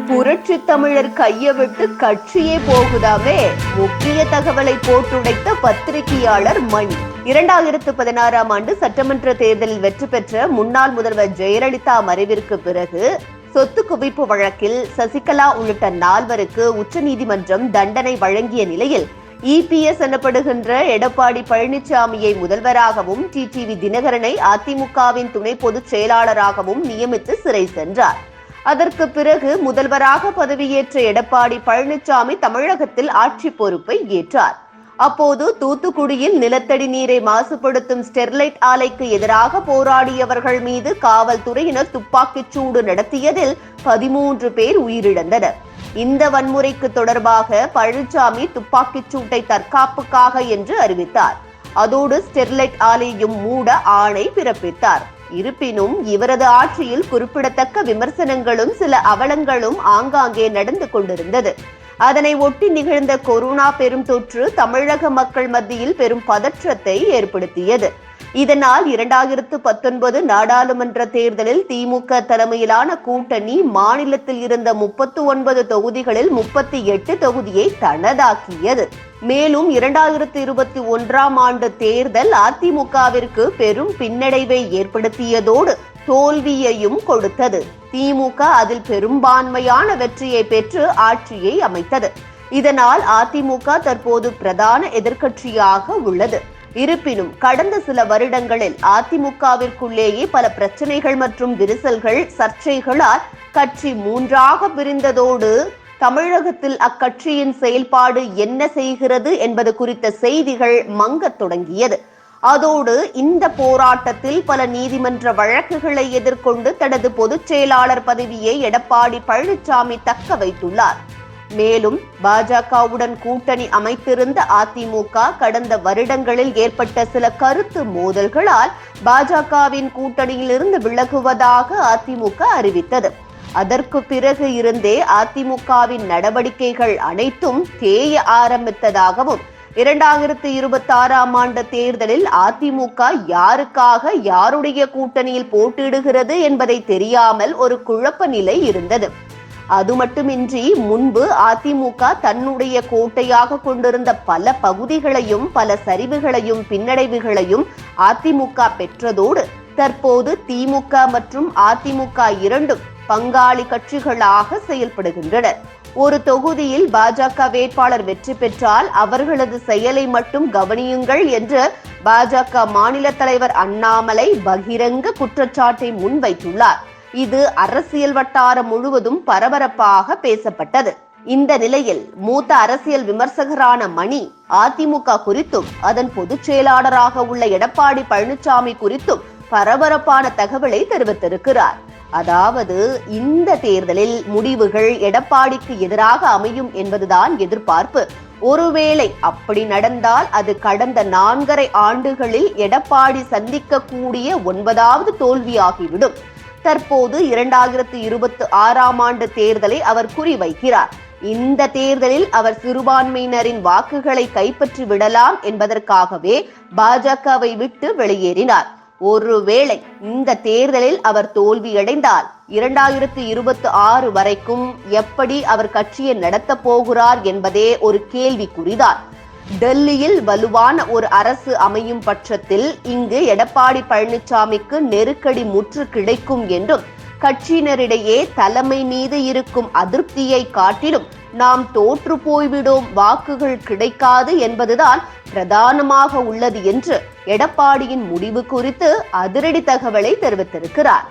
புரட்சி தமிழர் கைய விட்டு கட்சியே போகுதாவே முக்கிய தகவலை போட்டுடைத்த பத்திரிகையாளர் மணி. 2016ஆம் ஆண்டு சட்டமன்ற தேர்தலில் வெற்றி பெற்ற முன்னாள் முதல்வர் ஜெயலலிதா மறைவிற்கு பிறகு சொத்து குவிப்பு வழக்கில் சசிகலா உள்ளிட்ட 4 உச்சநீதிமன்றம் தண்டனை வழங்கிய நிலையில் இபிஎஸ் எனப்படுகின்ற எடப்பாடி பழனிசாமியை முதல்வராகவும் டிடிவி தினகரனை அதிமுகவின் துணை பொதுச் செயலாளராகவும் நியமித்து சிறை சென்றார். அதற்கு பிறகு முதல்வராக பதவியேற்ற எடப்பாடி பழனிசாமி தமிழகத்தில் ஆட்சி பொறுப்பை ஏற்றார். அப்போது தூத்துக்குடியில் நிலத்தடி நீரை மாசுபடுத்தும் ஸ்டெர்லைட் ஆலைக்கு எதிராக போராடியவர்கள் மீது காவல்துறையினர் துப்பாக்கிச் சூடு நடத்தியதில் 13 பேர் உயிரிழந்தனர். இந்த வன்முறைக்கு தொடர்பாக பழனிசாமி துப்பாக்கிச் சூட்டை தற்காப்புக்காக என்று அறிவித்தார். அதோடு ஸ்டெர்லைட் ஆலையும் மூட ஆணை பிறப்பித்தார். இருப்பினும் இவரது ஆட்சியில் குறிப்பிடத்தக்க விமர்சனங்களும் சில அவலங்களும் ஆங்காங்கே நடந்து கொண்டிருந்தது. அதனை ஒட்டி நிகழ்ந்த கொரோனா பெரும் தொற்று தமிழக மக்கள் மத்தியில் பெரும் பதற்றத்தை ஏற்படுத்தியது. இதனால் 2019 நாடாளுமன்ற தேர்தலில் திமுக தலைமையிலான கூட்டணி மாநிலத்தில் இருந்த 39 தொகுதிகளில் 38 தொகுதியை தனதாக்கியது. மேலும் 2021ஆம் ஆண்டு தேர்தல் அதிமுகவிற்கு பெரும் பின்னடைவை ஏற்படுத்தியதோடு தோல்வியையும் கொடுத்தது. திமுக அதில் பெரும்பான்மையான வெற்றியை பெற்று ஆட்சியை அமைத்தது. இதனால் அதிமுக தற்போது பிரதான எதிர்க்கட்சியாக உள்ளது. இருப்பினும் கடந்த சில வருடங்களில் அதிமுகவிற்குள்ளேயே பல பிரச்சனைகள் மற்றும் விரிசல்கள், சர்ச்சைகளால் கட்சி 3ஆக பிரிந்ததோடு தமிழகத்தில் அக்கட்சியின் செயல்பாடு என்ன செய்கிறது என்பது குறித்த செய்திகள் மங்கத் தொடங்கியது. அதோடு இந்த போராட்டத்தில் பல நீதிமன்ற வழக்குகளை எதிர்கொண்டு தனது பொதுச் செயலாளர் பதவியை எடப்பாடி பழனிசாமி தக்க வைத்துள்ளார். மேலும் பாஜகவுடன் கூட்டணி அமைத்திருந்த அதிமுக கடந்த வருடங்களில் ஏற்பட்ட சில கருத்து மோதல்களால் பாஜகவின் கூட்டணியிலிருந்து விலகுவதாக அதிமுக அறிவித்தது. அதற்கு பிறகு இருந்தே அதிமுகவின் நடவடிக்கைகள் அனைத்தும் தேய ஆரம்பித்ததாகவும் 2026ஆம் ஆண்டு தேர்தலில் அதிமுக யாருக்காக யாருடைய கூட்டணியில் போட்டியிடுகிறது என்பதை தெரியாமல் ஒரு குழப்ப நிலை இருந்தது. அது மட்டுமின்றி முன்பு அதிமுக தன்னுடைய கோட்டையாக கொண்டிருந்த பல பகுதிகளையும் பல சரிவுகளையும் பின்னடைவுகளையும் அதிமுக பெற்றதோடு தற்போது திமுக மற்றும் அதிமுக இரண்டும் பங்காளி கட்சிகளாக செயல்படுகின்றனர். ஒரு தொகுதியில் பாஜக வேட்பாளர் வெற்றி பெற்றால் அவர்களது செயலை மட்டும் கவனியுங்கள் என்று பாஜக மாநில தலைவர் அண்ணாமலை பகிரங்க குற்றச்சாட்டை முன்வைத்துள்ளார். இது அரசியல் வட்டாரம் முழுவதும் பரபரப்பாக பேசப்பட்டது. இந்த நிலையில் மூத்த அரசியல் விமர்சகரான மணி அதிமுக குறித்தும் அதன் பொதுச் செயலாளராக உள்ள எடப்பாடி பழனிசாமி குறித்தும் பரபரப்பான தகவலை தெரிவித்திருக்கிறார். அதாவது இந்த தேர்தலில் முடிவுகள் எடப்பாடிக்கு எதிராக அமையும் என்பதுதான் எதிர்பார்ப்பு. ஒருவேளை அப்படி நடந்தால் அது கடந்த 4.5 ஆண்டுகளில் எடப்பாடி சந்திக்கக்கூடிய 9வது தோல்வியாகிவிடும். தற்போது 2026ஆம் ஆண்டு தேர்தலை அவர் குறிவைக்கிறார். இந்த தேர்தலில் அவர் சிறுபான்மையினரின் வாக்குகளை கைப்பற்றி விடலாம் என்பதற்காகவே பாஜகவை விட்டு வெளியேறினார். ஒருவேளை இந்த தேர்தலில் அவர் தோல்வியடைந்தால் 2026 வரைக்கும் எப்படி அவர் கட்சியை நடத்த போகிறார் என்பதே ஒரு கேள்விக்குறிதான். டெல்லியில் வலுவான ஒரு அரசு அமையும் பட்சத்தில் இங்கு எடப்பாடி பழனிசாமிக்கு நெருக்கடி முற்று கிடைக்கும் என்றும் கட்சியினரிடையே தலைமை மீது இருக்கும் அதிருப்தியை காட்டிலும் நாம் தோற்று போய்விடும், வாக்குகள் கிடைக்காது என்பதுதான் பிரதானமாக உள்ளது என்று எடப்பாடியின் முடிவு குறித்து அதிரடி தகவலை தெரிவித்திருக்கிறார்.